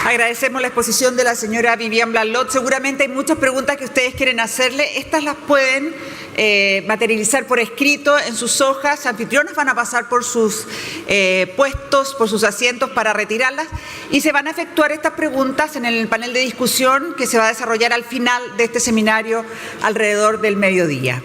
Agradecemos la exposición de la señora Vivian Blalot. Seguramente hay muchas preguntas que ustedes quieren hacerle. Estas las pueden materializar por escrito en sus hojas. Anfitriones van a pasar por sus puestos, por sus asientos para retirarlas y se van a efectuar estas preguntas en el panel de discusión que se va a desarrollar al final de este seminario alrededor del mediodía.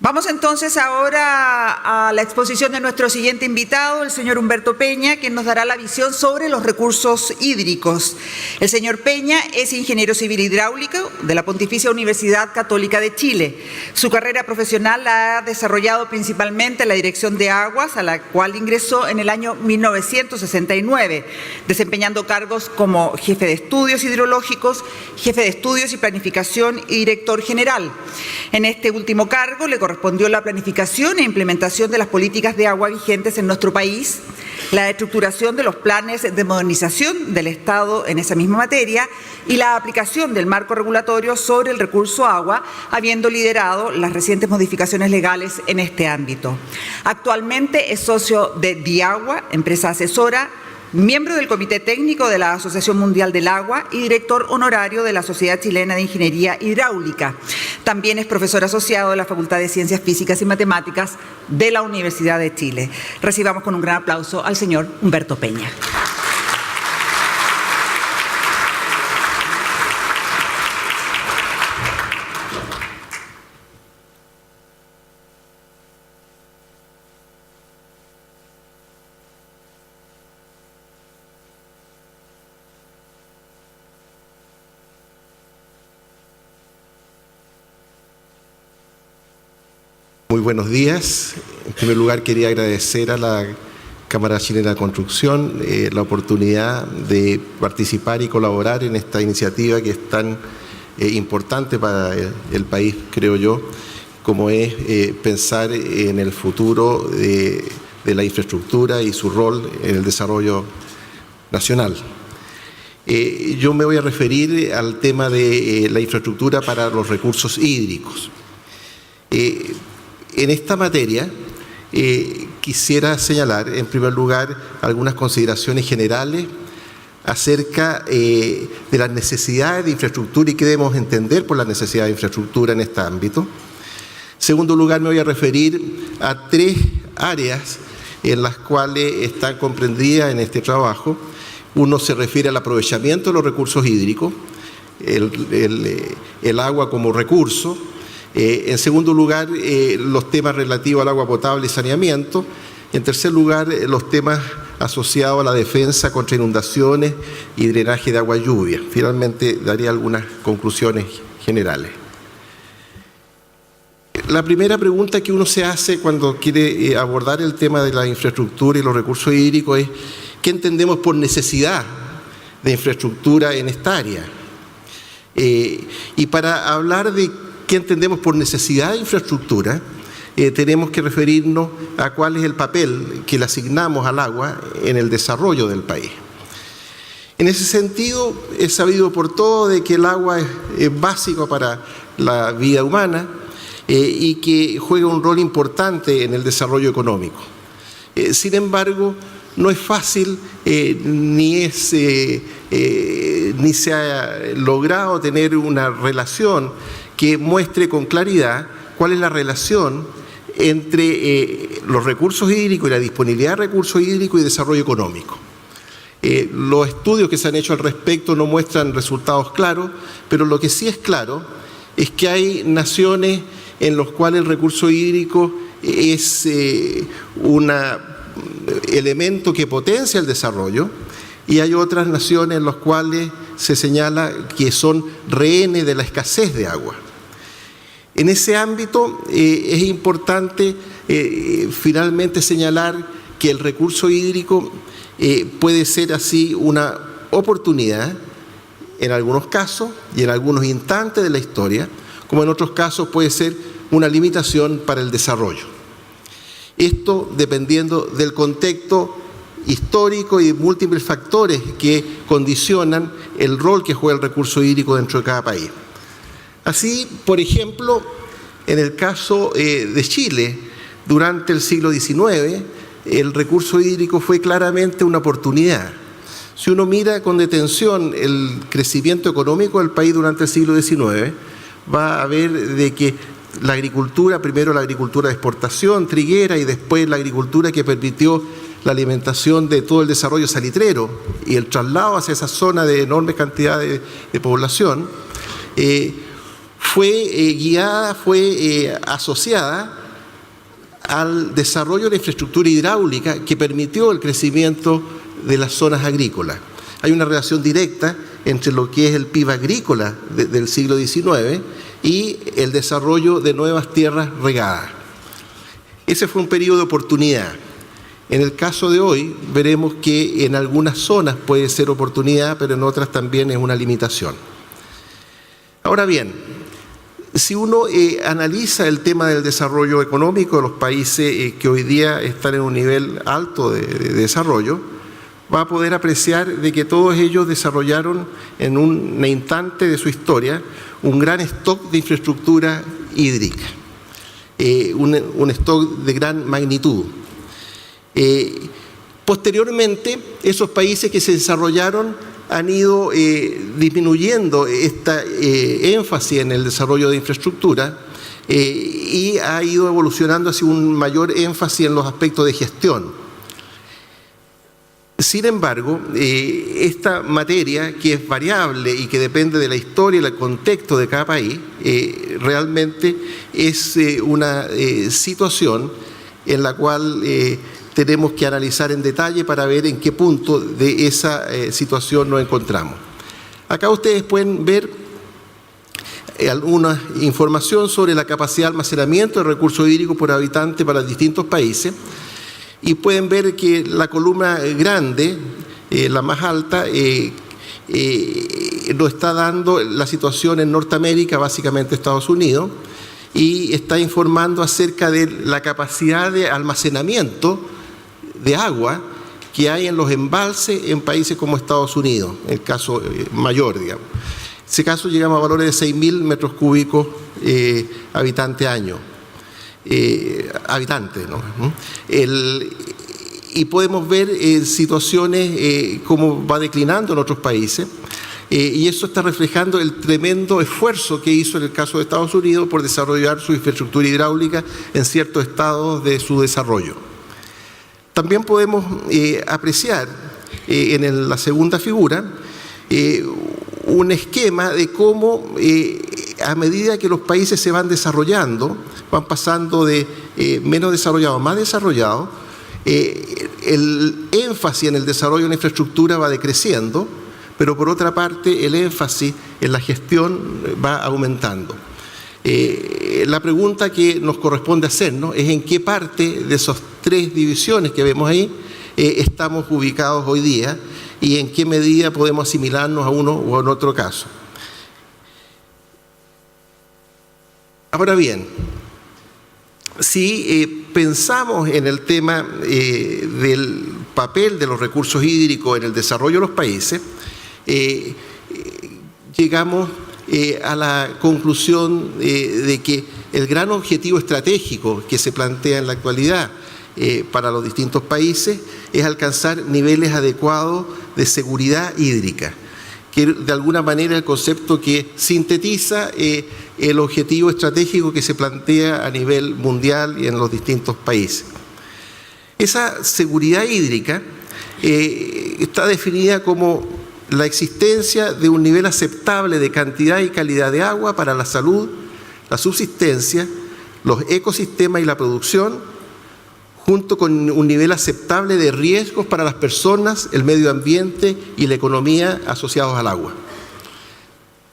Vamos entonces ahora a la exposición de nuestro siguiente invitado, el señor Humberto Peña, quien nos dará la visión sobre los recursos hídricos. El señor Peña es ingeniero civil hidráulico de la Pontificia Universidad Católica de Chile. Su carrera profesional la ha desarrollado principalmente en la Dirección de Aguas, a la cual ingresó en el año 1969, desempeñando cargos como jefe de estudios hidrológicos, jefe de estudios y planificación y director general. En este último cargo le correspondió la planificación e implementación de las políticas de agua vigentes en nuestro país, la estructuración de los planes de modernización del Estado en esa misma materia y la aplicación del marco regulatorio sobre el recurso agua, habiendo liderado las recientes modificaciones legales en este ámbito. Actualmente es socio de Diagua, empresa asesora, miembro del Comité Técnico de la Asociación Mundial del Agua y director honorario de la Sociedad Chilena de Ingeniería Hidráulica. También es profesor asociado de la Facultad de Ciencias Físicas y Matemáticas de la Universidad de Chile. Recibamos con un gran aplauso al señor Humberto Peña. Muy buenos días. En primer lugar, quería agradecer a la Cámara Chilena de Construcción la oportunidad de participar y colaborar en esta iniciativa que es tan importante para el país, creo yo, como es pensar en el futuro de la infraestructura y su rol en el desarrollo nacional. Yo me voy a referir al tema de la infraestructura para los recursos hídricos. En esta materia quisiera señalar, en primer lugar, algunas consideraciones generales acerca de las necesidades de infraestructura y qué debemos entender por la necesidad de infraestructura en este ámbito. En segundo lugar, me voy a referir a tres áreas en las cuales están comprendidas en este trabajo. Uno se refiere al aprovechamiento de los recursos hídricos, el agua como recurso. En segundo lugar, los temas relativos al agua potable y saneamiento. En tercer lugar, los temas asociados a la defensa contra inundaciones y drenaje de agua lluvia. Finalmente, daré algunas conclusiones generales. La primera pregunta que uno se hace cuando quiere abordar el tema de la infraestructura y los recursos hídricos es ¿qué entendemos por necesidad de infraestructura en esta área? Y para hablar de ¿qué entendemos por necesidad de infraestructura? Tenemos que referirnos a cuál es el papel que le asignamos al agua en el desarrollo del país. En ese sentido, es sabido por todo de que el agua es básico para la vida humana y que juega un rol importante en el desarrollo económico. Sin embargo, no es fácil ni se ha logrado tener una relación que muestre con claridad cuál es la relación entre los recursos hídricos y la disponibilidad de recursos hídricos y desarrollo económico. Los estudios que se han hecho al respecto no muestran resultados claros, pero lo que sí es claro es que hay naciones en las cuales el recurso hídrico es un elemento que potencia el desarrollo, y hay otras naciones en las cuales se señala que son rehenes de la escasez de agua. En ese ámbito es importante finalmente señalar que el recurso hídrico puede ser así una oportunidad en algunos casos y en algunos instantes de la historia, como en otros casos puede ser una limitación para el desarrollo. Esto dependiendo del contexto histórico y de múltiples factores que condicionan el rol que juega el recurso hídrico dentro de cada país. Así, por ejemplo, en el caso de Chile, durante el siglo XIX, el recurso hídrico fue claramente una oportunidad. Si uno mira con detención el crecimiento económico del país durante el siglo XIX, va a ver de que la agricultura, primero la agricultura de exportación, triguera, y después la agricultura que permitió la alimentación de todo el desarrollo salitrero y el traslado hacia esa zona de enormes cantidades de población, fue guiada, fue asociada al desarrollo de la infraestructura hidráulica que permitió el crecimiento de las zonas agrícolas. Hay una relación directa entre lo que es el PIB agrícola del siglo XIX y el desarrollo de nuevas tierras regadas. Ese fue un periodo de oportunidad. En el caso de hoy, veremos que en algunas zonas puede ser oportunidad, pero en otras también es una limitación. Ahora bien, si uno analiza el tema del desarrollo económico de los países que hoy día están en un nivel alto de desarrollo, va a poder apreciar de que todos ellos desarrollaron en un instante de su historia un gran stock de infraestructura hídrica, un stock de gran magnitud. Posteriormente, esos países que se desarrollaron han ido disminuyendo esta énfasis en el desarrollo de infraestructura y ha ido evolucionando hacia un mayor énfasis en los aspectos de gestión. Sin embargo, esta materia, que es variable y que depende de la historia y el contexto de cada país, realmente es una situación en la cual tenemos que analizar en detalle para ver en qué punto de esa situación nos encontramos. Acá ustedes pueden ver alguna información sobre la capacidad de almacenamiento de recursos hídricos por habitante para distintos países. Y pueden ver que la columna grande, la más alta, nos está dando la situación en Norteamérica, básicamente Estados Unidos, y está informando acerca de la capacidad de almacenamiento de agua que hay en los embalses en países como Estados Unidos, el caso mayor, digamos. En ese caso llegamos a valores de 6.000 metros cúbicos habitante año. Habitantes, ¿no? Y podemos ver situaciones cómo va declinando en otros países, y eso está reflejando el tremendo esfuerzo que hizo en el caso de Estados Unidos por desarrollar su infraestructura hidráulica en ciertos estados de su desarrollo. También podemos apreciar en la segunda figura un esquema de cómo a medida que los países se van desarrollando, van pasando de menos desarrollados a más desarrollados, el énfasis en el desarrollo de la infraestructura va decreciendo, pero por otra parte el énfasis en la gestión va aumentando. La pregunta que nos corresponde hacernos es en qué parte de esas tres divisiones que vemos ahí estamos ubicados hoy día y en qué medida podemos asimilarnos a uno o a otro caso. Ahora bien, si pensamos en el tema del papel de los recursos hídricos en el desarrollo de los países, llegamos a la conclusión de que el gran objetivo estratégico que se plantea en la actualidad para los distintos países es alcanzar niveles adecuados de seguridad hídrica, que de alguna manera es el concepto que sintetiza el objetivo estratégico que se plantea a nivel mundial y en los distintos países. Esa seguridad hídrica está definida como la existencia de un nivel aceptable de cantidad y calidad de agua para la salud, la subsistencia, los ecosistemas y la producción, junto con un nivel aceptable de riesgos para las personas, el medio ambiente y la economía asociados al agua.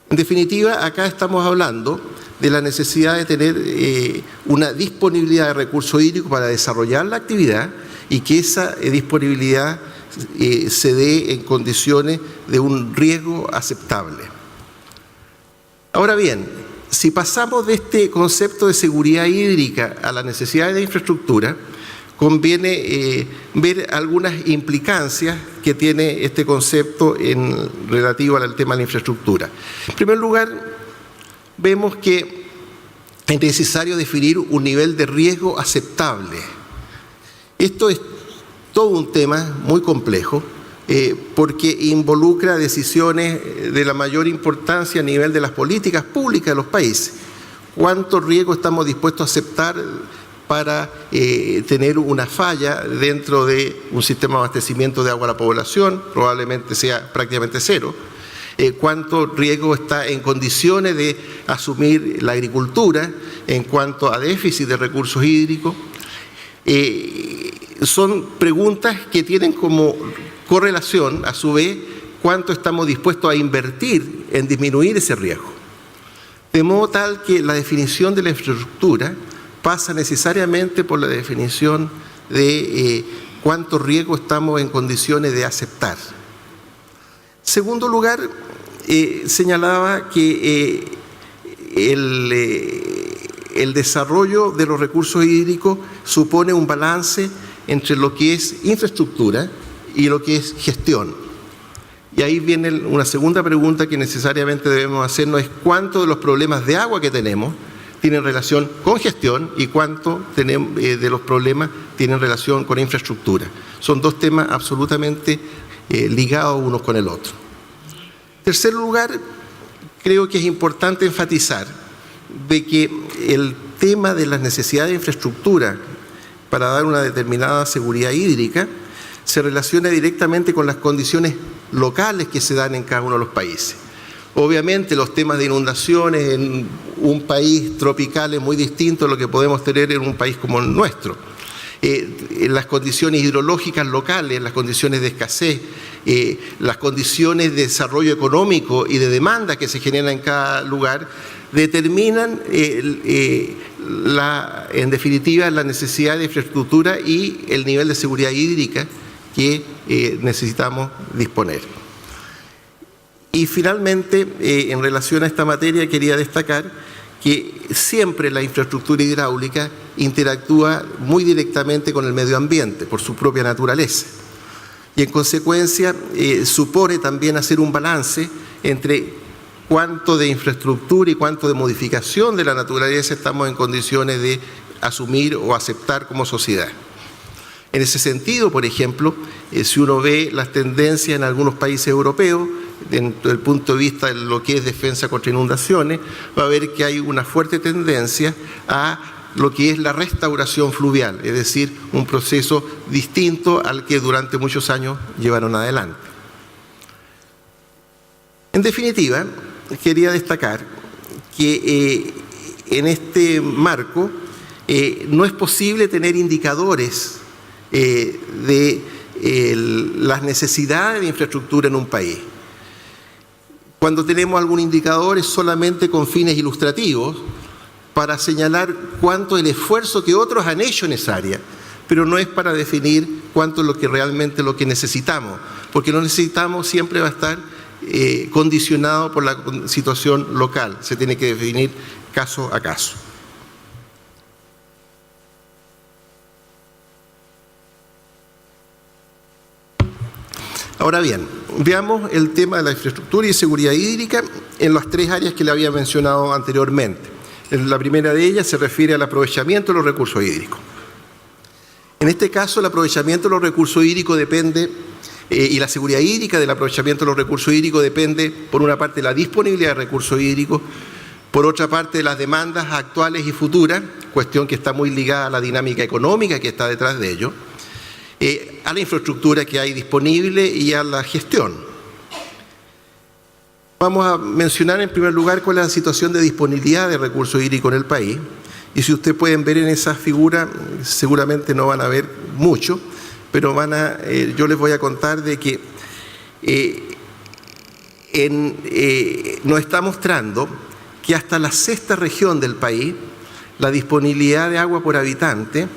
En definitiva, acá estamos hablando de la necesidad de tener una disponibilidad de recursos hídricos para desarrollar la actividad y que esa disponibilidad se dé en condiciones de un riesgo aceptable. Ahora bien, si pasamos de este concepto de seguridad hídrica a la necesidad de infraestructura, conviene ver algunas implicancias que tiene este concepto en relativo al tema de la infraestructura. En primer lugar, vemos que es necesario definir un nivel de riesgo aceptable. Esto es todo un tema muy complejo, porque involucra decisiones de la mayor importancia a nivel de las políticas públicas de los países. ¿Cuánto riesgo estamos dispuestos a aceptar para tener una falla dentro de un sistema de abastecimiento de agua a la población? Probablemente sea prácticamente cero. ¿Cuánto riesgo está en condiciones de asumir la agricultura en cuanto a déficit de recursos hídricos? Son preguntas que tienen como correlación, a su vez, cuánto estamos dispuestos a invertir en disminuir ese riesgo. De modo tal que la definición de la infraestructura pasa necesariamente por la definición de cuánto riesgo estamos en condiciones de aceptar. Segundo lugar, señalaba que el desarrollo de los recursos hídricos supone un balance entre lo que es infraestructura y lo que es gestión. Y ahí viene una segunda pregunta que necesariamente debemos hacernos, es cuánto de los problemas de agua que tenemos tienen relación con gestión y cuánto de los problemas tienen relación con infraestructura. Son dos temas absolutamente ligados unos con el otro. En tercer lugar, creo que es importante enfatizar de que el tema de las necesidades de infraestructura para dar una determinada seguridad hídrica se relaciona directamente con las condiciones locales que se dan en cada uno de los países. Obviamente los temas de inundaciones en un país tropical es muy distinto a lo que podemos tener en un país como el nuestro. Las condiciones hidrológicas locales, las condiciones de escasez, las condiciones de desarrollo económico y de demanda que se generan en cada lugar, determinan en definitiva la necesidad de infraestructura y el nivel de seguridad hídrica que necesitamos disponer. Y finalmente, en relación a esta materia, quería destacar que siempre la infraestructura hidráulica interactúa muy directamente con el medio ambiente por su propia naturaleza. Y en consecuencia supone también hacer un balance entre cuánto de infraestructura y cuánto de modificación de la naturaleza estamos en condiciones de asumir o aceptar como sociedad. En ese sentido, por ejemplo, si uno ve las tendencias en algunos países europeos, desde el punto de vista de lo que es defensa contra inundaciones, va a ver que hay una fuerte tendencia a lo que es la restauración fluvial, es decir, un proceso distinto al que durante muchos años llevaron adelante. En definitiva, quería destacar que en este marco no es posible tener indicadores de las necesidades de infraestructura en un país. Cuando tenemos algún indicador es solamente con fines ilustrativos para señalar cuánto es el esfuerzo que otros han hecho en esa área, pero no es para definir cuánto es lo que realmente lo que necesitamos, porque lo necesitamos siempre va a estar condicionado por la situación local, se tiene que definir caso a caso. Ahora bien, veamos el tema de la infraestructura y seguridad hídrica en las tres áreas que le había mencionado anteriormente. La primera de ellas se refiere al aprovechamiento de los recursos hídricos. En este caso, el aprovechamiento de los recursos hídricos depende, y la seguridad hídrica del aprovechamiento de los recursos hídricos depende, por una parte, de la disponibilidad de recursos hídricos, por otra parte, de las demandas actuales y futuras, cuestión que está muy ligada a la dinámica económica que está detrás de ello, a la infraestructura que hay disponible y a la gestión. Vamos a mencionar en primer lugar cuál es la situación de disponibilidad de recursos hídricos en el país. Y si ustedes pueden ver en esa figura, seguramente no van a ver mucho, pero yo les voy a contar de que nos está mostrando que hasta la sexta región del país, la disponibilidad de agua por habitante,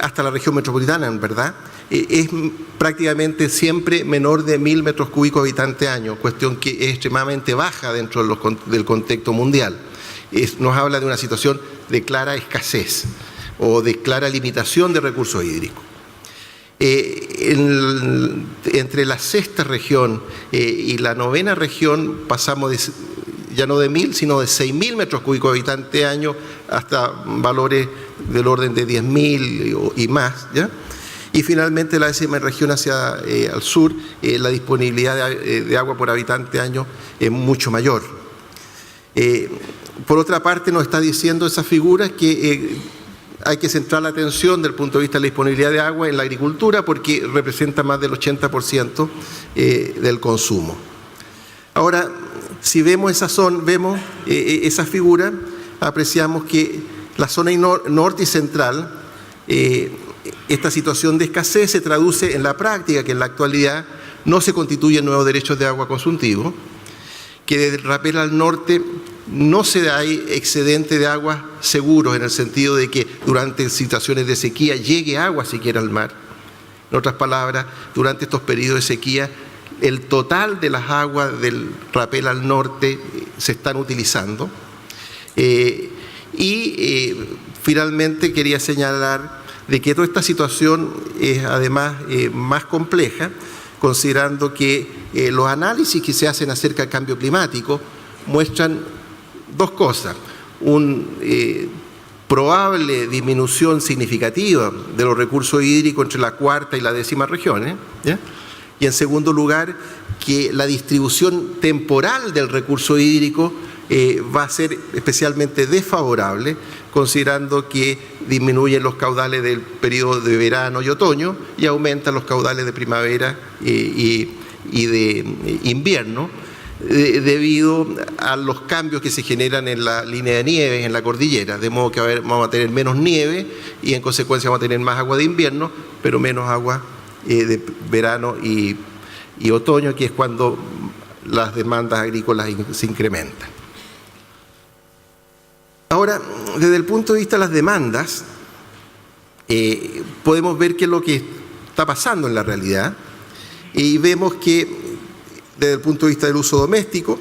hasta la región metropolitana, en verdad, es prácticamente siempre menor de 1.000 metros cúbicos habitante año, cuestión que es extremadamente baja dentro del contexto mundial. Nos habla de una situación de clara escasez o de clara limitación de recursos hídricos. Entre la sexta región y la novena región pasamos ya no de 1.000, sino de 6.000 metros cúbicos habitante año hasta valores del orden de 10.000 y más, ¿ya? Y finalmente la décima región hacia al sur, la disponibilidad de agua por habitante año es mucho mayor. Por otra parte, nos está diciendo esa figura que hay que centrar la atención desde el punto de vista de la disponibilidad de agua en la agricultura porque representa más del 80% del consumo. Ahora, si vemos esa figura, apreciamos que la zona norte y central, esta situación de escasez se traduce en la práctica que en la actualidad no se constituyen nuevos derechos de agua consultivo, que desde el Rapel al norte no se da excedente de aguas seguros en el sentido de que durante situaciones de sequía llegue agua siquiera al mar. En otras palabras, durante estos periodos de sequía, el total de las aguas del Rapel al norte se están utilizando. Finalmente quería señalar de que toda esta situación es además más compleja, considerando que los análisis que se hacen acerca del cambio climático muestran dos cosas: una probable disminución significativa de los recursos hídricos entre la cuarta y la décima regiones, ¿ya? Y en segundo lugar, que la distribución temporal del recurso hídrico va a ser especialmente desfavorable, considerando que disminuyen los caudales del periodo de verano y otoño y aumentan los caudales de primavera y de invierno, debido a los cambios que se generan en la línea de nieve, en la cordillera, de modo que vamos a tener menos nieve y en consecuencia vamos a tener más agua de invierno, pero menos agua de verano y otoño, que es cuando las demandas agrícolas se incrementan. Ahora, desde el punto de vista de las demandas, podemos ver qué es lo que está pasando en la realidad y vemos que desde el punto de vista del uso doméstico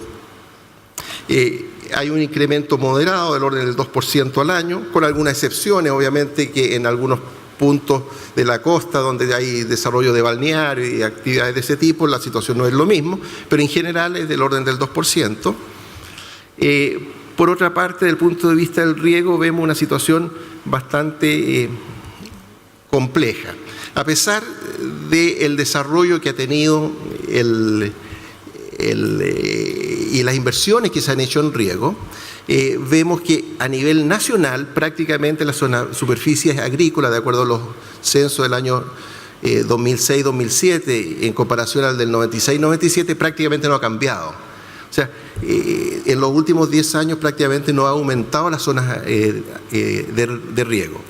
hay un incremento moderado del orden del 2% al año, con algunas excepciones, obviamente, que en algunos puntos de la costa donde hay desarrollo de balneario y actividades de ese tipo, la situación no es lo mismo, pero en general es del orden del 2%. Por otra parte, desde el punto de vista del riego, vemos una situación bastante compleja. A pesar del desarrollo que ha tenido y las inversiones que se han hecho en riego, vemos que a nivel nacional prácticamente la superficie agrícola, de acuerdo a los censos del año 2006-2007, en comparación al del 96-97, prácticamente no ha cambiado. O sea, en los últimos 10 años prácticamente no ha aumentado las zonas de riego.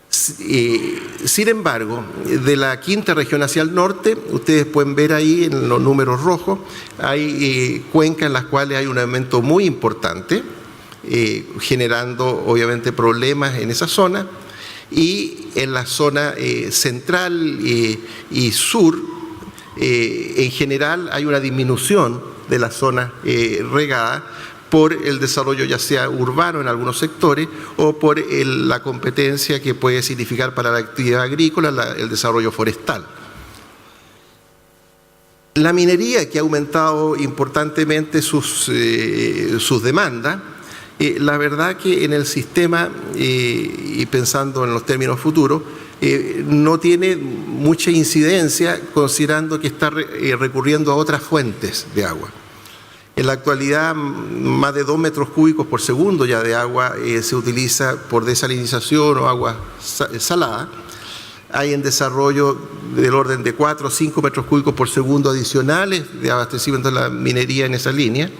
Sin embargo, de la quinta región hacia el norte, ustedes pueden ver ahí en los números rojos, hay cuencas en las cuales hay un aumento muy importante, generando obviamente problemas en esa zona, y en la zona central y sur, en general hay una disminución de la zona regada por el desarrollo ya sea urbano en algunos sectores o por la competencia que puede significar para la actividad agrícola el desarrollo forestal. La minería, que ha aumentado importantemente sus demandas, la verdad que en el sistema, y pensando en los términos futuros, no tiene mucha incidencia considerando que está recurriendo a otras fuentes de agua. En la actualidad, más de 2 metros cúbicos por segundo ya de agua se utiliza por desalinización o agua salada. Hay en desarrollo del orden de 4 o 5 metros cúbicos por segundo adicionales de abastecimiento de la minería en esa línea.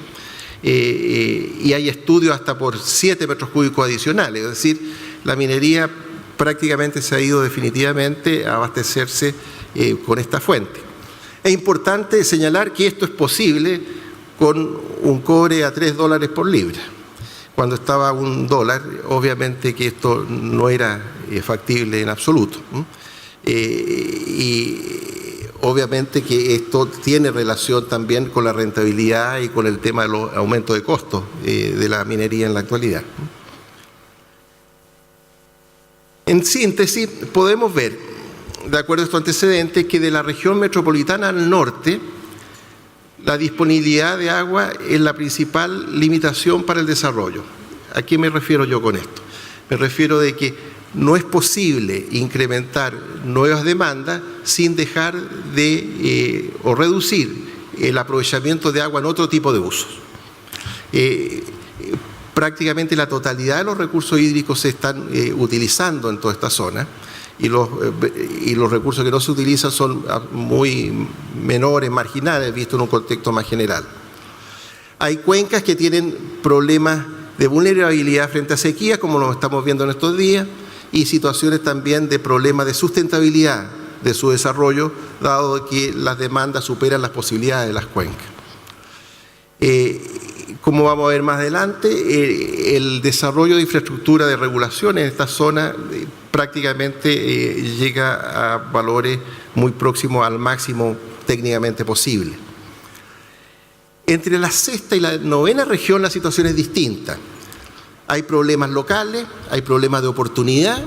Y hay estudios hasta por 7 metros cúbicos adicionales. Es decir, la minería prácticamente se ha ido definitivamente a abastecerse con esta fuente. Es importante señalar que esto es posible con un cobre a $3 por libra. Cuando estaba a $1, obviamente que esto no era factible en absoluto. Y obviamente que esto tiene relación también con la rentabilidad y con el tema de los aumentos de costos de la minería en la actualidad. En síntesis, podemos ver, de acuerdo a estos antecedentes, que de la región metropolitana al norte, la disponibilidad de agua es la principal limitación para el desarrollo. ¿A qué me refiero yo con esto? Me refiero de que no es posible incrementar nuevas demandas sin dejar de o reducir el aprovechamiento de agua en otro tipo de usos. Prácticamente la totalidad de los recursos hídricos se están utilizando en toda esta zona y los recursos que no se utilizan son muy menores, marginales, visto en un contexto más general. Hay cuencas que tienen problemas de vulnerabilidad frente a sequía, como lo estamos viendo en estos días, y situaciones también de problemas de sustentabilidad de su desarrollo, dado que las demandas superan las posibilidades de las cuencas. Como vamos a ver más adelante, el desarrollo de infraestructura de regulación en esta zona prácticamente llega a valores muy próximos al máximo técnicamente posible. Entre la sexta y la novena región la situación es distinta. Hay problemas locales, hay problemas de oportunidad,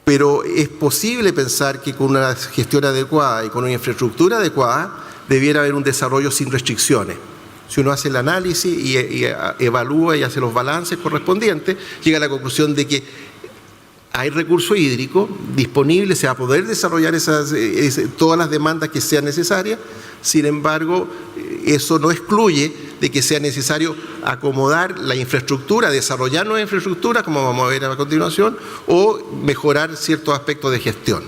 pero es posible pensar que con una gestión adecuada y con una infraestructura adecuada debiera haber un desarrollo sin restricciones. Si uno hace el análisis y evalúa y hace los balances correspondientes, llega a la conclusión de que hay recurso hídrico disponible, se va a poder desarrollar todas las demandas que sean necesarias. Sin embargo, eso no excluye de que sea necesario acomodar la infraestructura, desarrollar nueva infraestructura, como vamos a ver a continuación, o mejorar ciertos aspectos de gestión.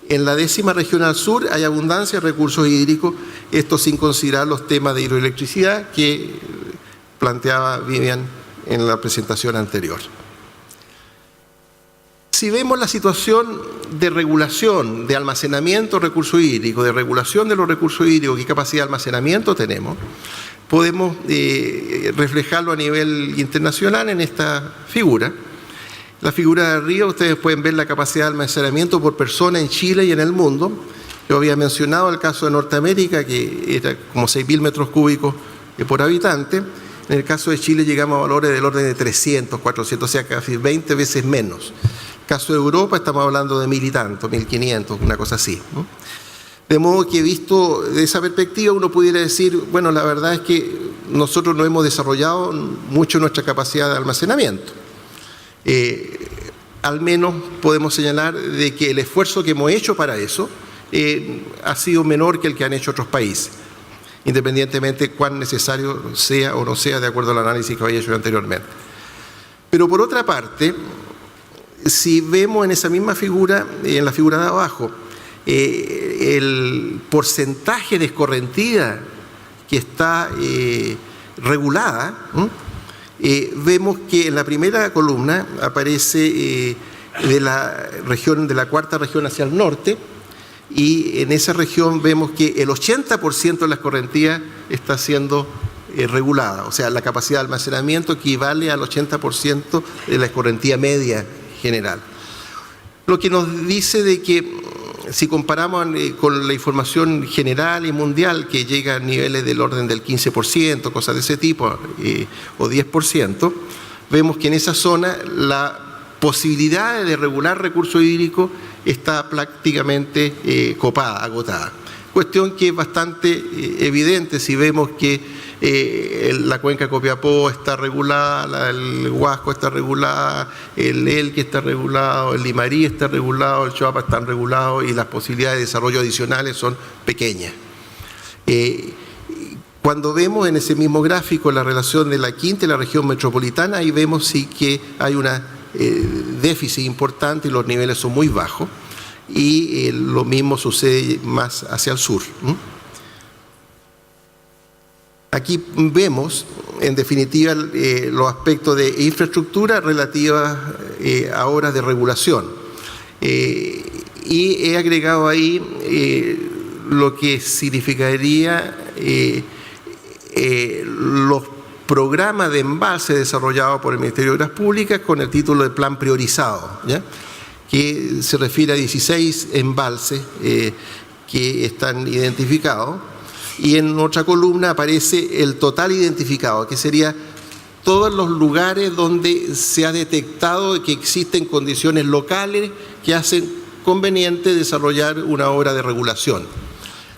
En la 10ª región al sur hay abundancia de recursos hídricos, esto sin considerar los temas de hidroelectricidad que planteaba Vivian en la presentación anterior. Si vemos la situación de regulación, de almacenamiento de recursos hídricos, de regulación de los recursos hídricos, qué capacidad de almacenamiento tenemos, podemos reflejarlo a nivel internacional en esta figura. La figura de arriba, ustedes pueden ver la capacidad de almacenamiento por persona en Chile y en el mundo. Yo había mencionado el caso de Norteamérica, que era como 6.000 metros cúbicos por habitante. En el caso de Chile llegamos a valores del orden de 300, 400, o sea, casi 20 veces menos. En el caso de Europa estamos hablando de 1.000 y tanto, 1.500, una cosa así, ¿no? De modo que visto de esa perspectiva uno pudiera decir, bueno, la verdad es que nosotros no hemos desarrollado mucho nuestra capacidad de almacenamiento. Al menos podemos señalar de que el esfuerzo que hemos hecho para eso ha sido menor que el que han hecho otros países, independientemente de cuán necesario sea o no sea de acuerdo al análisis que había hecho anteriormente. Pero por otra parte, si vemos en esa misma figura, en la figura de abajo, el porcentaje de escorrentía que está regulada, vemos que en la primera columna aparece de la región, de la cuarta región hacia el norte, y en esa región vemos que el 80% de la escorrentía está siendo regulada, o sea, la capacidad de almacenamiento equivale al 80% de la escorrentía media general. Lo que nos dice de que si comparamos con la información general y mundial que llega a niveles del orden del 15%, cosas de ese tipo, o 10%, vemos que en esa zona la posibilidad de regular recursos hídricos está prácticamente copada, agotada. Cuestión que es bastante evidente si vemos que la cuenca Copiapó está regulada, el Huasco está regulada, el Elqui está regulado, el Limarí está regulado, el Choapa están regulados y las posibilidades de desarrollo adicionales son pequeñas. Cuando vemos en ese mismo gráfico la relación de la quinta y la región metropolitana, ahí vemos sí que hay un déficit importante y los niveles son muy bajos, y lo mismo sucede más hacia el sur. Aquí vemos, en definitiva, los aspectos de infraestructura relativas a horas de regulación. Y he agregado ahí lo que significaría los programas de embalse desarrollados por el Ministerio de Obras Públicas con el título de Plan Priorizado, ¿ya?, que se refiere a 16 embalses que están identificados. Y en otra columna aparece el total identificado, que sería todos los lugares donde se ha detectado que existen condiciones locales que hacen conveniente desarrollar una obra de regulación,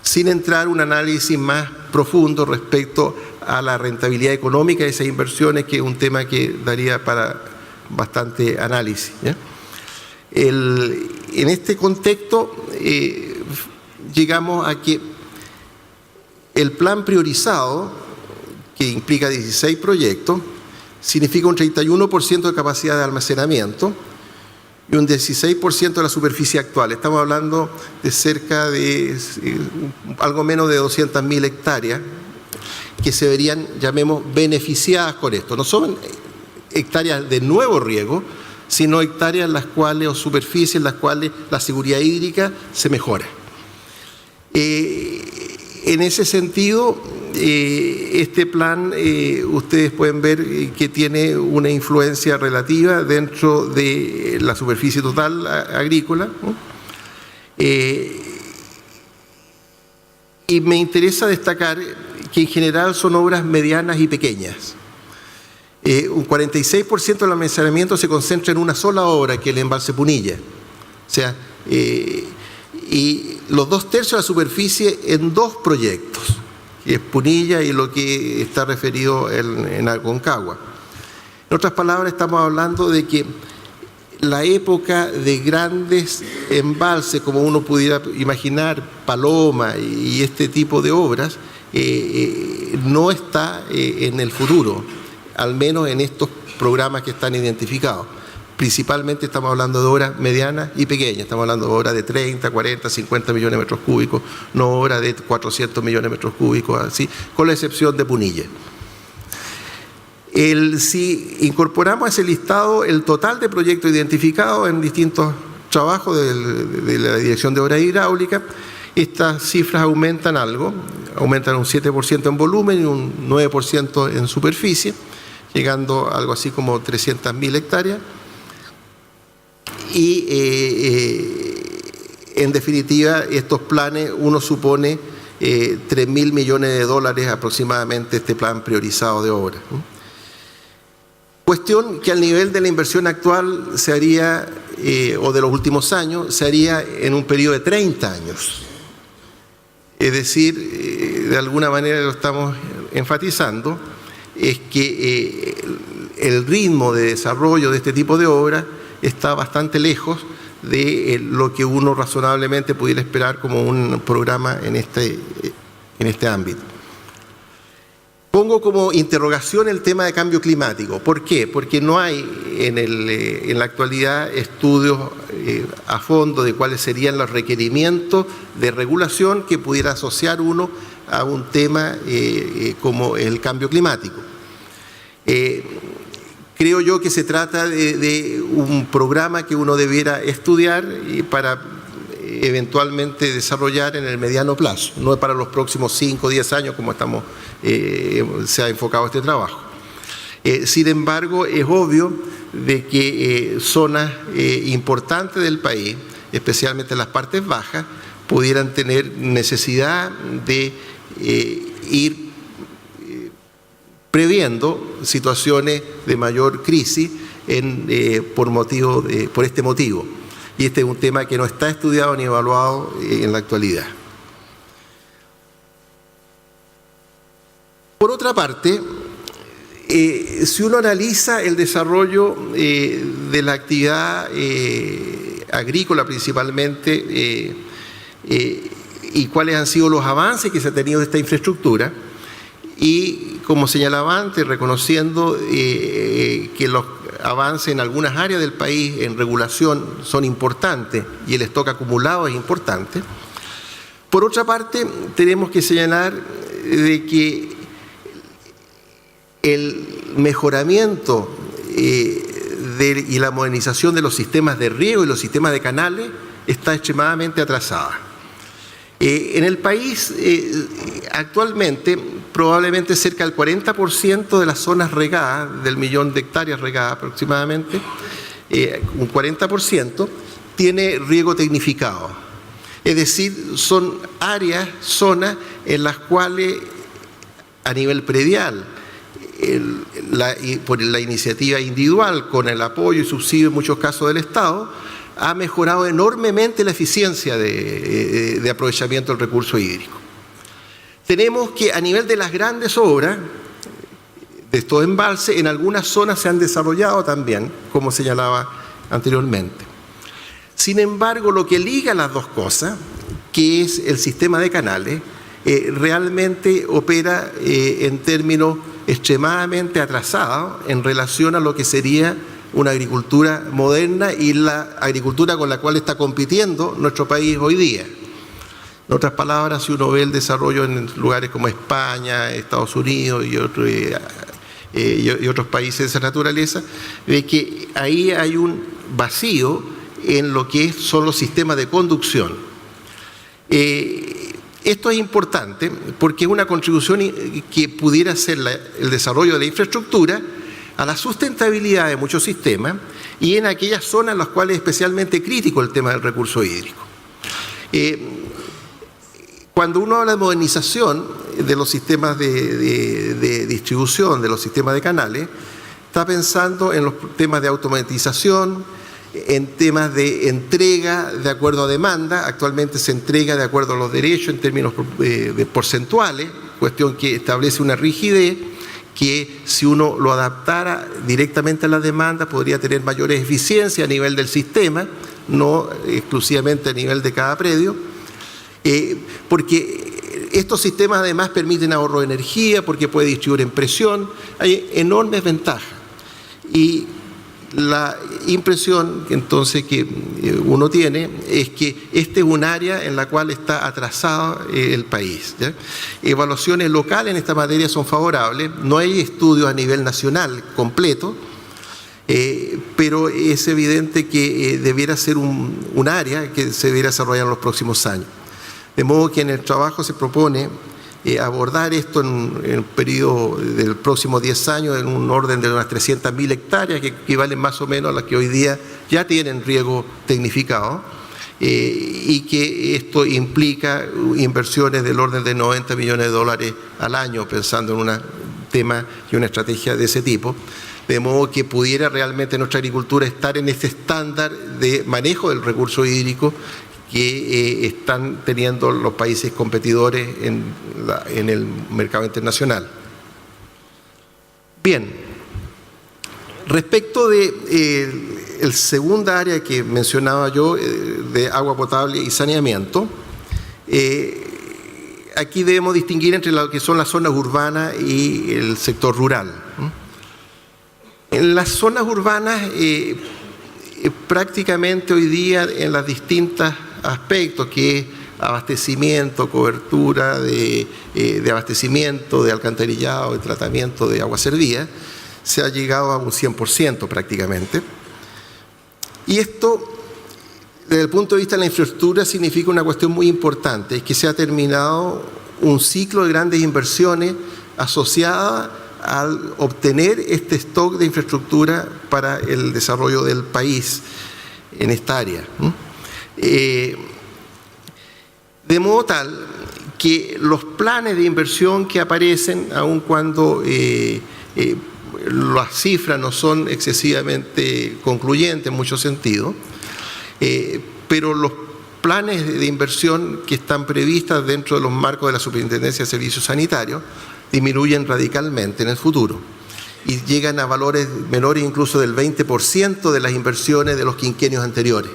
sin entrar en un análisis más profundo respecto a la rentabilidad económica de esas inversiones, que es un tema que daría para bastante análisis, ¿ya? En este contexto llegamos a que el plan priorizado, que implica 16 proyectos, significa un 31% de capacidad de almacenamiento y un 16% de la superficie actual. Estamos hablando de cerca de algo menos de 200.000 hectáreas que se verían, llamemos, beneficiadas con esto. No son hectáreas de nuevo riego, sino hectáreas en las cuales, o superficies en las cuales la seguridad hídrica se mejora. En ese sentido, este plan, ustedes pueden ver que tiene una influencia relativa dentro de la superficie total agrícola, ¿no? Y me interesa destacar que en general son obras medianas y pequeñas. Un 46% del almacenamiento se concentra en una sola obra, que es el embalse Punilla. O sea, y los 2/3 de la superficie en 2 proyectos, que es Punilla y lo que está referido en Aconcagua. En otras palabras, estamos hablando de que la época de grandes embalses, como uno pudiera imaginar, Paloma y este tipo de obras, no está en el futuro, al menos en estos programas que están identificados. Principalmente estamos hablando de obras medianas y pequeñas, estamos hablando de obras de 30, 40, 50 millones de metros cúbicos, no obras de 400 millones de metros cúbicos, así, con la excepción de Punilla. Si incorporamos a ese listado el total de proyectos identificados en distintos trabajos de la Dirección de Obras Hidráulicas, estas cifras aumentan algo, aumentan un 7% en volumen y un 9% en superficie, llegando a algo así como 300.000 hectáreas. Y en definitiva, estos planes, uno supone 3.000 millones de dólares aproximadamente este plan priorizado de obras, ¿no? Cuestión que al nivel de la inversión actual se haría, o de los últimos años, se haría en un periodo de 30 años. Es decir, de alguna manera lo estamos enfatizando, es que el ritmo de desarrollo de este tipo de obras está bastante lejos de lo que uno razonablemente pudiera esperar como un programa en este ámbito. Pongo como interrogación el tema de cambio climático. ¿Por qué? Porque no hay en la actualidad estudios a fondo de cuáles serían los requerimientos de regulación que pudiera asociar uno a un tema como el cambio climático. Creo yo que se trata de un programa que uno debiera estudiar y para eventualmente desarrollar en el mediano plazo, no para los próximos 5 o 10 años como se ha enfocado este trabajo. Sin embargo, es obvio de que zonas importantes del país, especialmente las partes bajas, pudieran tener necesidad de ir previendo situaciones de mayor crisis por este motivo. Y este es un tema que no está estudiado ni evaluado en la actualidad. Por otra parte, si uno analiza el desarrollo de la actividad agrícola principalmente y cuáles han sido los avances que se ha tenido de esta infraestructura, y como señalaba antes, reconociendo que los avances en algunas áreas del país en regulación son importantes y el stock acumulado es importante. Por otra parte, tenemos que señalar de que el mejoramiento y la modernización de los sistemas de riego y los sistemas de canales está extremadamente atrasada. En el país, actualmente, probablemente cerca del 40% de las zonas regadas, del 1.000.000 de hectáreas regadas aproximadamente, un 40%, tiene riego tecnificado. Es decir, son áreas, zonas en las cuales a nivel predial, por la iniciativa individual, con el apoyo y subsidio en muchos casos del Estado, ha mejorado enormemente la eficiencia de aprovechamiento del recurso hídrico. Tenemos que a nivel de las grandes obras, de estos embalses. En algunas zonas se han desarrollado también, como señalaba anteriormente. Sin embargo, lo que liga las dos cosas, que es el sistema de canales, realmente opera en términos extremadamente atrasados en relación a lo que sería una agricultura moderna y la agricultura con la cual está compitiendo nuestro país hoy día. En otras palabras, si uno ve el desarrollo en lugares como España, Estados Unidos y otros países de esa naturaleza, ve que ahí hay un vacío en lo que son los sistemas de conducción. Esto es importante porque es una contribución que pudiera ser el desarrollo de la infraestructura a la sustentabilidad de muchos sistemas y en aquellas zonas en las cuales es especialmente crítico el tema del recurso hídrico. Cuando uno habla de modernización de los sistemas de distribución, de los sistemas de canales, está pensando en los temas de automatización, en temas de entrega de acuerdo a demanda. Actualmente se entrega de acuerdo a los derechos en términos de porcentuales, cuestión que establece una rigidez que si uno lo adaptara directamente a la demanda podría tener mayores eficiencias a nivel del sistema, no exclusivamente a nivel de cada predio, porque estos sistemas además permiten ahorro de energía, porque puede distribuir en presión, hay enormes ventajas. Y la impresión entonces que uno tiene es que este es un área en la cual está atrasado el país, ¿ya? Evaluaciones locales en esta materia son favorables, no hay estudios a nivel nacional completo, pero es evidente que debiera ser un área que se debiera desarrollar en los próximos años. De modo que en el trabajo se propone abordar esto en el periodo del próximo 10 años en un orden de unas 300.000 hectáreas que equivalen más o menos a las que hoy día ya tienen riego tecnificado y que esto implica inversiones del orden de $90 millones al año pensando en un tema y una estrategia de ese tipo, de modo que pudiera realmente nuestra agricultura estar en este estándar de manejo del recurso hídrico que están teniendo los países competidores en el mercado internacional. Bien, respecto de el segunda área que mencionaba yo, de agua potable y saneamiento, aquí debemos distinguir entre lo que son las zonas urbanas y el sector rural. En las zonas urbanas, prácticamente hoy día en las distintas aspectos que es abastecimiento, cobertura de abastecimiento, de alcantarillado, de tratamiento de agua servida, se ha llegado a un 100% prácticamente. Y esto, desde el punto de vista de la infraestructura, significa una cuestión muy importante, es que se ha terminado un ciclo de grandes inversiones asociada al obtener este stock de infraestructura para el desarrollo del país en esta área. De modo tal que los planes de inversión que aparecen, aun cuando las cifras no son excesivamente concluyentes en muchos sentidos, pero los planes de inversión que están previstas dentro de los marcos de la Superintendencia de Servicios Sanitarios disminuyen radicalmente en el futuro y llegan a valores menores incluso del 20% de las inversiones de los quinquenios anteriores.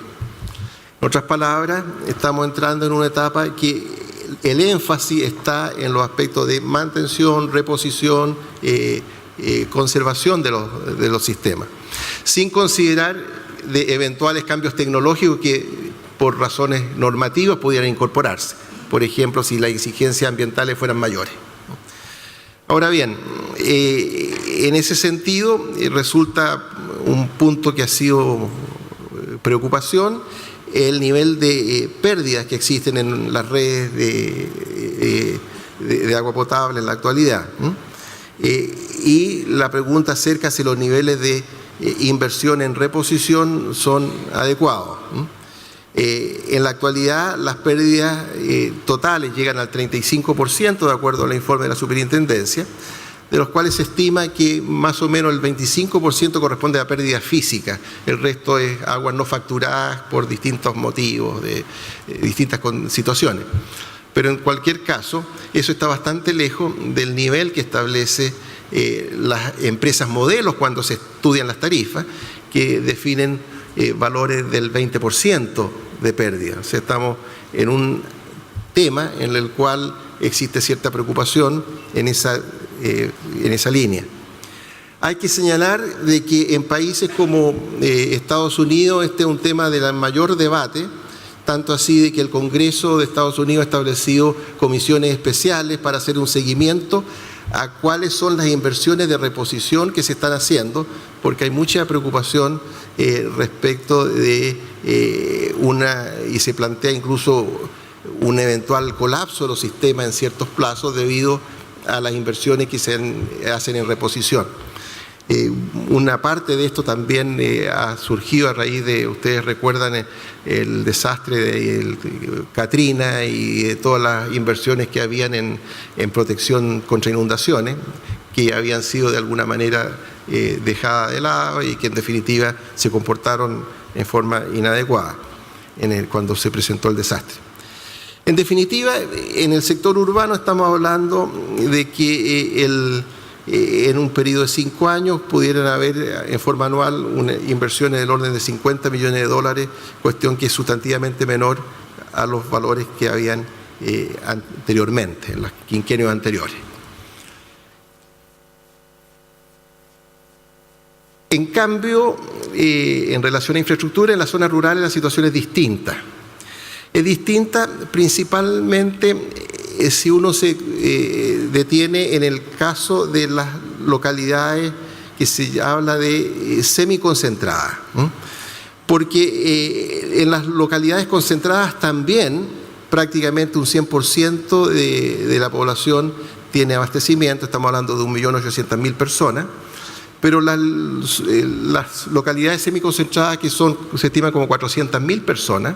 En otras palabras, estamos entrando en una etapa que el énfasis está en los aspectos de mantención, reposición, conservación de los sistemas, sin considerar de eventuales cambios tecnológicos que por razones normativas pudieran incorporarse, por ejemplo, si las exigencias ambientales fueran mayores. Ahora bien, en ese sentido resulta un punto que ha sido preocupación el nivel de pérdidas que existen en las redes de agua potable en la actualidad. Y la pregunta acerca si los niveles de inversión en reposición son adecuados. En la actualidad las pérdidas totales llegan al 35% de acuerdo al informe de la Superintendencia, de los cuales se estima que más o menos el 25% corresponde a pérdidas físicas, el resto es aguas no facturadas por distintos motivos, de distintas situaciones. Pero en cualquier caso, eso está bastante lejos del nivel que establece las empresas modelos cuando se estudian las tarifas, que definen valores del 20% de pérdida. O sea, estamos en un tema en el cual existe cierta preocupación en esa línea. Hay que señalar de que en países como Estados Unidos este es un tema de mayor debate, tanto así de que el Congreso de Estados Unidos ha establecido comisiones especiales para hacer un seguimiento a cuáles son las inversiones de reposición que se están haciendo, porque hay mucha preocupación respecto de y se plantea incluso un eventual colapso de los sistemas en ciertos plazos debido a las inversiones que se hacen en reposición. Una parte de esto también ha surgido a raíz de, ustedes recuerdan el desastre de Katrina y de todas las inversiones que habían en protección contra inundaciones, que habían sido de alguna manera dejadas de lado y que en definitiva se comportaron en forma inadecuada cuando se presentó el desastre. En definitiva, en el sector urbano estamos hablando de que en un periodo de 5 años pudieran haber en forma anual inversiones del orden de $50 millones, cuestión que es sustantivamente menor a los valores que habían anteriormente, en los quinquenios anteriores. En cambio, en relación a infraestructura, en las zonas rurales la situación es distinta. Es distinta principalmente si uno se detiene en el caso de las localidades que se habla de semiconcentradas, ¿no? Porque en las localidades concentradas también prácticamente un 100% de la población tiene abastecimiento, estamos hablando de 1.800.000 personas, pero las localidades semiconcentradas, que se estima como 400.000 personas,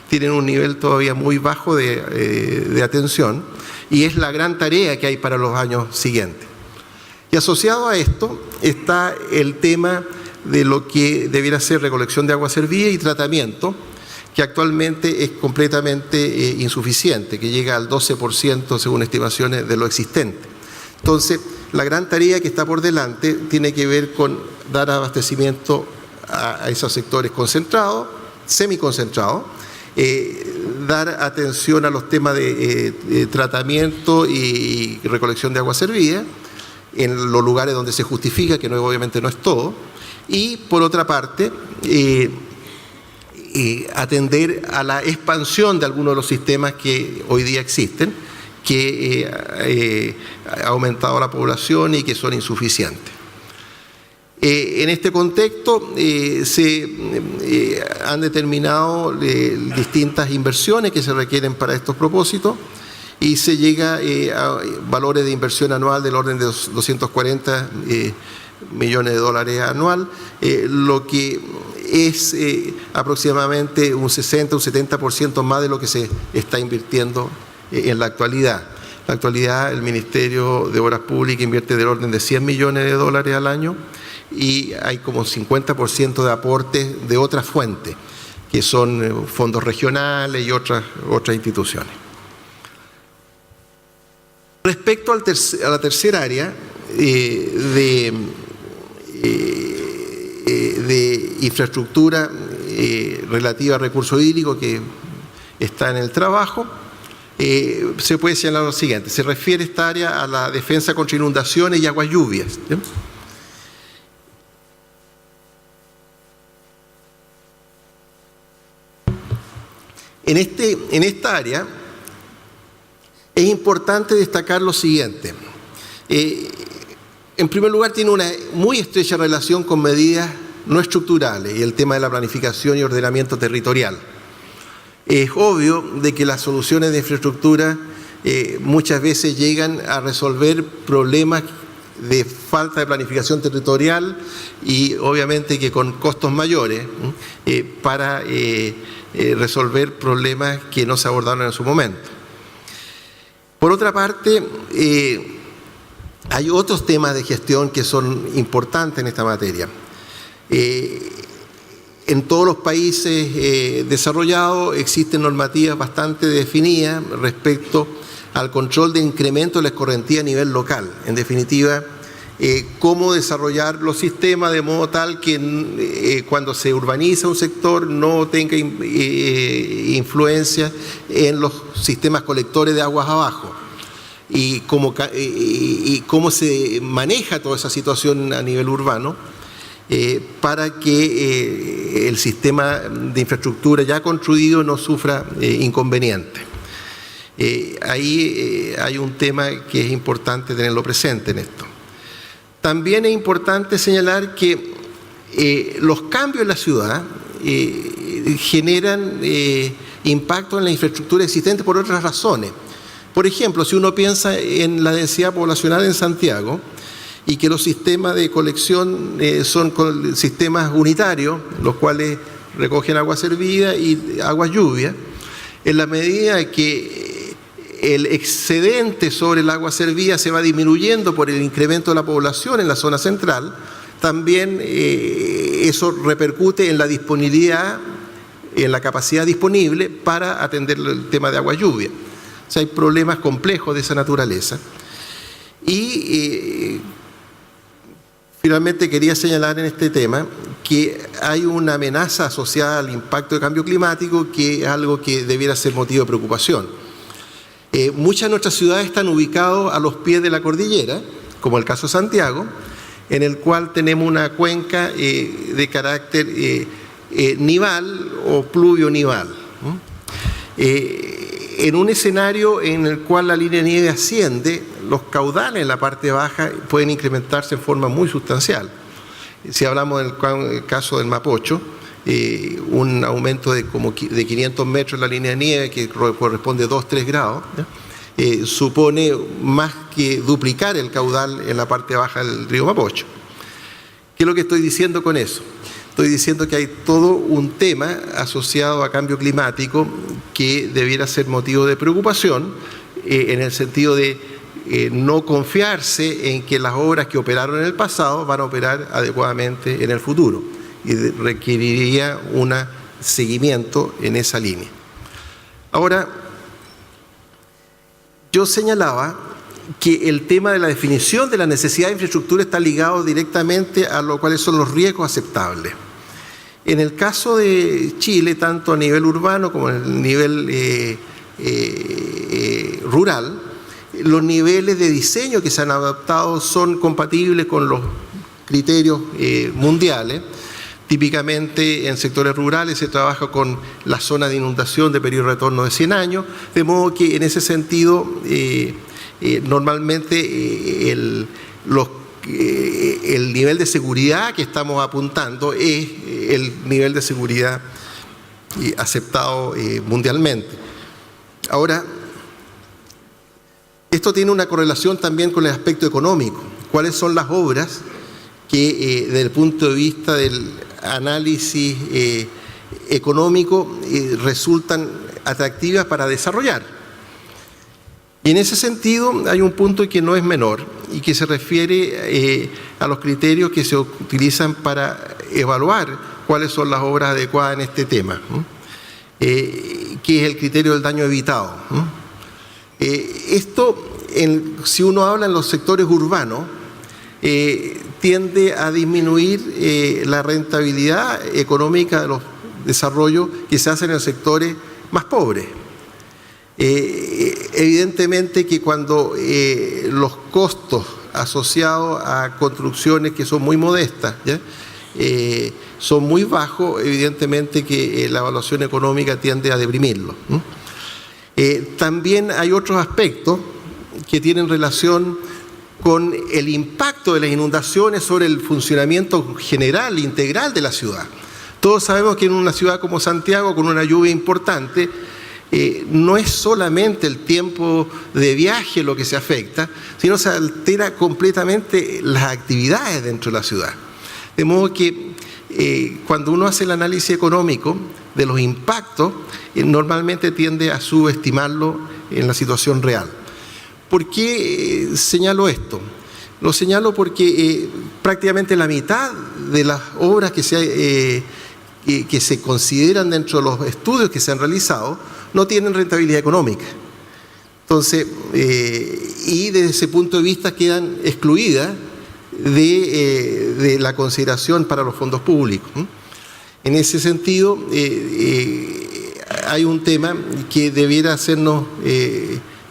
tienen un nivel todavía muy bajo de atención, y es la gran tarea que hay para los años siguientes. Y asociado a esto está el tema de lo que debiera ser recolección de agua servida y tratamiento, que actualmente es completamente insuficiente, que llega al 12% según estimaciones de lo existente. Entonces, la gran tarea que está por delante tiene que ver con dar abastecimiento a esos sectores concentrados, semiconcentrados, dar atención a los temas de tratamiento y recolección de agua servida en los lugares donde se justifica, que obviamente no es todo, y por otra parte atender a la expansión de algunos de los sistemas que hoy día existen, que ha aumentado la población y que son insuficientes. En este contexto se han determinado distintas inversiones que se requieren para estos propósitos y se llega a valores de inversión anual del orden de $240 millones anual, lo que es aproximadamente un 60 o un 70% más de lo que se está invirtiendo en la actualidad. En la actualidad el Ministerio de Obras Públicas invierte del orden de $100 millones al año, y hay como 50% de aportes de otras fuentes, que son fondos regionales y otras instituciones. Respecto a la tercera área de infraestructura relativa a recursos hídricos que está en el trabajo, se puede señalar lo siguiente. Se refiere esta área a la defensa contra inundaciones y aguas lluvias, ¿sí? En esta área es importante destacar lo siguiente. En primer lugar, tiene una muy estrecha relación con medidas no estructurales y el tema de la planificación y ordenamiento territorial. Es obvio de que las soluciones de infraestructura muchas veces llegan a resolver problemas de falta de planificación territorial y obviamente que con costos mayores para resolver problemas que no se abordaron en su momento. Por otra parte, hay otros temas de gestión que son importantes en esta materia. En todos los países desarrollados existen normativas bastante definidas respecto al control de incremento de la escorrentía a nivel local. En definitiva, cómo desarrollar los sistemas de modo tal que cuando se urbaniza un sector no tenga influencia en los sistemas colectores de aguas abajo, y cómo se maneja toda esa situación a nivel urbano para que el sistema de infraestructura ya construido no sufra inconvenientes. Ahí hay un tema que es importante tenerlo presente en esto. También es importante señalar que los cambios en la ciudad generan impacto en la infraestructura existente por otras razones. Por ejemplo, si uno piensa en la densidad poblacional en Santiago y que los sistemas de colección son sistemas unitarios, los cuales recogen agua servida y agua lluvia, en la medida que el excedente sobre el agua servida se va disminuyendo por el incremento de la población en la zona central, también eso repercute en la disponibilidad, en la capacidad disponible para atender el tema de agua lluvia. O sea, hay problemas complejos de esa naturaleza. Y finalmente quería señalar en este tema que hay una amenaza asociada al impacto del cambio climático que es algo que debiera ser motivo de preocupación. Muchas de nuestras ciudades están ubicadas a los pies de la cordillera, como el caso de Santiago, en el cual tenemos una cuenca de carácter nival o pluvio-nival. En un escenario en el cual la línea de nieve asciende, los caudales en la parte baja pueden incrementarse en forma muy sustancial. Si hablamos del caso del Mapocho, un aumento de 500 metros en la línea de nieve, que corresponde a 2-3 grados, supone más que duplicar el caudal en la parte baja del río Mapocho. ¿Qué es lo que estoy diciendo con eso? Estoy diciendo que hay todo un tema asociado a cambio climático que debiera ser motivo de preocupación, en el sentido de no confiarse en que las obras que operaron en el pasado van a operar adecuadamente en el futuro, y requeriría un seguimiento en esa línea. Ahora, yo señalaba que el tema de la definición de la necesidad de infraestructura está ligado directamente a cuáles son los riesgos aceptables. En el caso de Chile, tanto a nivel urbano como a nivel rural, los niveles de diseño que se han adoptado son compatibles con los criterios mundiales. Típicamente en sectores rurales se trabaja con la zona de inundación de periodo de retorno de 100 años, de modo que en ese sentido normalmente el nivel de seguridad que estamos apuntando es el nivel de seguridad aceptado mundialmente. Ahora, esto tiene una correlación también con el aspecto económico. ¿Cuáles son las obras que desde el punto de vista del análisis económico resultan atractivas para desarrollar? Y en ese sentido hay un punto que no es menor y que se refiere a los criterios que se utilizan para evaluar cuáles son las obras adecuadas en este tema, que es el criterio del daño evitado. Esto, si uno habla en los sectores urbanos, tiende a disminuir la rentabilidad económica de los desarrollos que se hacen en los sectores más pobres. Evidentemente que cuando los costos asociados a construcciones que son muy modestas, ¿ya? Son muy bajos, evidentemente que la evaluación económica tiende a deprimirlo. También hay otros aspectos que tienen relación con el impacto de las inundaciones sobre el funcionamiento general, integral de la ciudad. Todos sabemos que en una ciudad como Santiago, con una lluvia importante, no es solamente el tiempo de viaje lo que se afecta, sino se altera completamente las actividades dentro de la ciudad. De modo que cuando uno hace el análisis económico de los impactos, normalmente tiende a subestimarlo en la situación real. ¿Por qué señalo esto? Lo señalo porque prácticamente la mitad de las obras que se consideran dentro de los estudios que se han realizado no tienen rentabilidad económica. Entonces, y desde ese punto de vista quedan excluidas de la consideración para los fondos públicos. En ese sentido, hay un tema que debiera hacernos,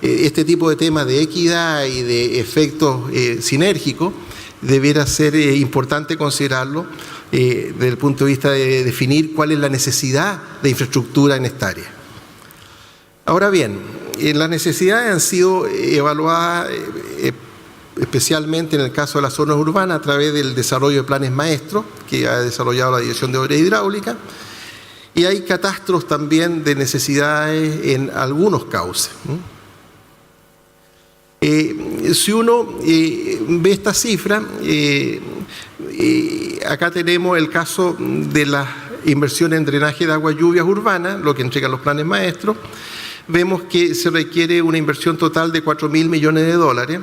este tipo de temas de equidad y de efectos sinérgicos, debiera ser importante considerarlo desde el punto de vista de definir cuál es la necesidad de infraestructura en esta área. Ahora bien, las necesidades han sido evaluadas especialmente en el caso de las zonas urbanas a través del desarrollo de planes maestros que ha desarrollado la Dirección de Obras Hidráulicas, y hay catastros también de necesidades en algunos cauces. Si uno ve esta cifra, acá tenemos el caso de las inversiones en drenaje de aguas lluvias urbanas, lo que entregan los planes maestros. Vemos que se requiere una inversión total de 4.000 millones de dólares,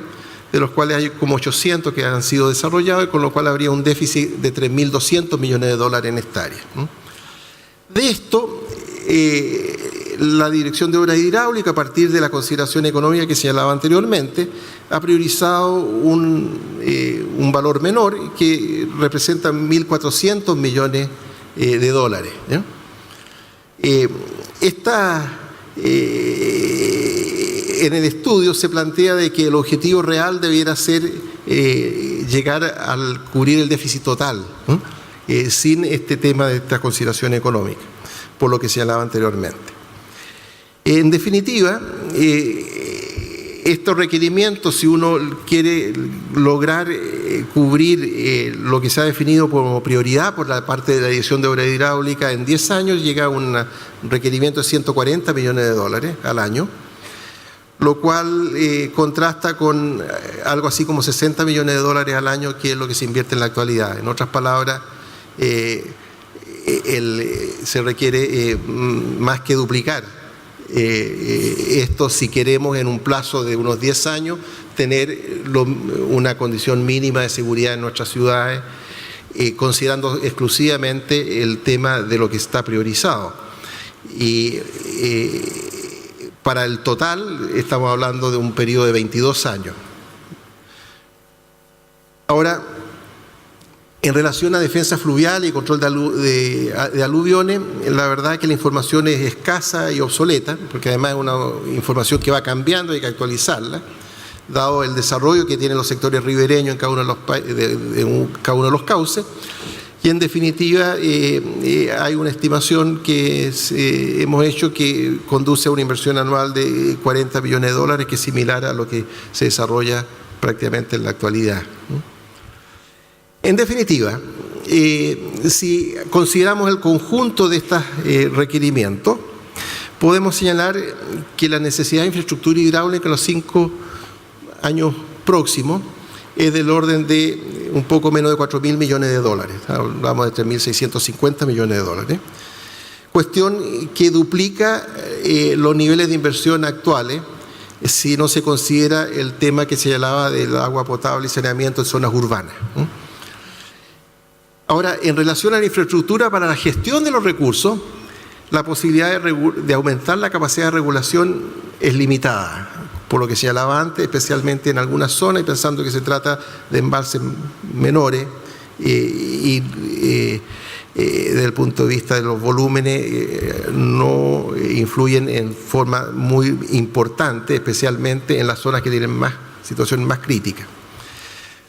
de los cuales hay como 800 que han sido desarrollados, con lo cual habría un déficit de 3.200 millones de dólares en esta área. De esto, la Dirección de Obras Hidráulicas, a partir de la consideración económica que señalaba anteriormente, ha priorizado un valor menor que representa 1.400 millones de dólares. En el estudio se plantea de que el objetivo real debiera ser llegar al cubrir el déficit total, sin este tema de esta consideración económica, por lo que señalaba anteriormente. En definitiva, estos requerimientos, si uno quiere lograr cubrir lo que se ha definido como prioridad por la parte de la Dirección de Obras Hidráulicas en 10 años, llega a un requerimiento de 140 millones de dólares al año, lo cual contrasta con algo así como 60 millones de dólares al año, que es lo que se invierte en la actualidad. En otras palabras, se requiere más que duplicar esto si queremos en un plazo de unos 10 años tener una condición mínima de seguridad en nuestras ciudades, considerando exclusivamente el tema de lo que está priorizado. Y para el total estamos hablando de un periodo de 22 años. Ahora, en relación a defensa fluvial y control de aluviones, la verdad es que la información es escasa y obsoleta, porque además es una información que va cambiando y hay que actualizarla, dado el desarrollo que tienen los sectores ribereños en cada uno de los cauces. Y en definitiva, hay una estimación que hemos hecho que conduce a una inversión anual de 40 millones de dólares, que es similar a lo que se desarrolla prácticamente en la actualidad. En definitiva, si consideramos el conjunto de estos requerimientos, podemos señalar que la necesidad de infraestructura hidráulica en los 5 años próximos es del orden de un poco menos de 4.000 millones de dólares. Hablamos de 3.650 millones de dólares. Cuestión que duplica los niveles de inversión actuales si no se considera el tema que se señalaba del agua potable y saneamiento en zonas urbanas. Ahora, en relación a la infraestructura para la gestión de los recursos, la posibilidad de aumentar la capacidad de regulación es limitada, por lo que señalaba antes, especialmente en algunas zonas, y pensando que se trata de embalses menores y desde el punto de vista de los volúmenes no influyen en forma muy importante, especialmente en las zonas que tienen situaciones más críticas.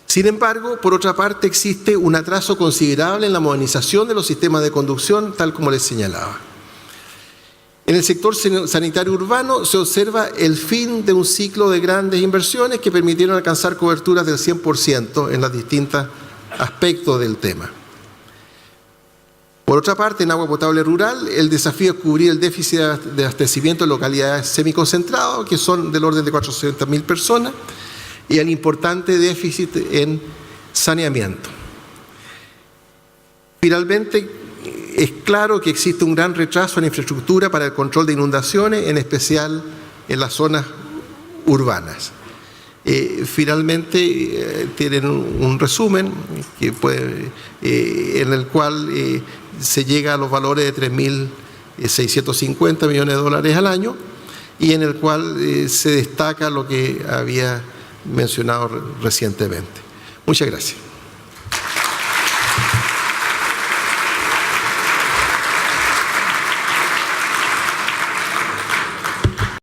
Sin embargo, por otra parte, existe un atraso considerable en la modernización de los sistemas de conducción, tal como les señalaba. En el sector sanitario urbano se observa el fin de un ciclo de grandes inversiones que permitieron alcanzar coberturas del 100% en los distintos aspectos del tema. Por otra parte, en agua potable rural, el desafío es cubrir el déficit de abastecimiento en localidades semiconcentradas, que son del orden de 400.000 personas, y el importante déficit en saneamiento. Finalmente, es claro que existe un gran retraso en infraestructura para el control de inundaciones, en especial en las zonas urbanas. Finalmente, tienen un resumen que en el cual se llega a los valores de 3.650 millones de dólares al año, y en el cual se destaca lo que había mencionado recientemente. Muchas gracias.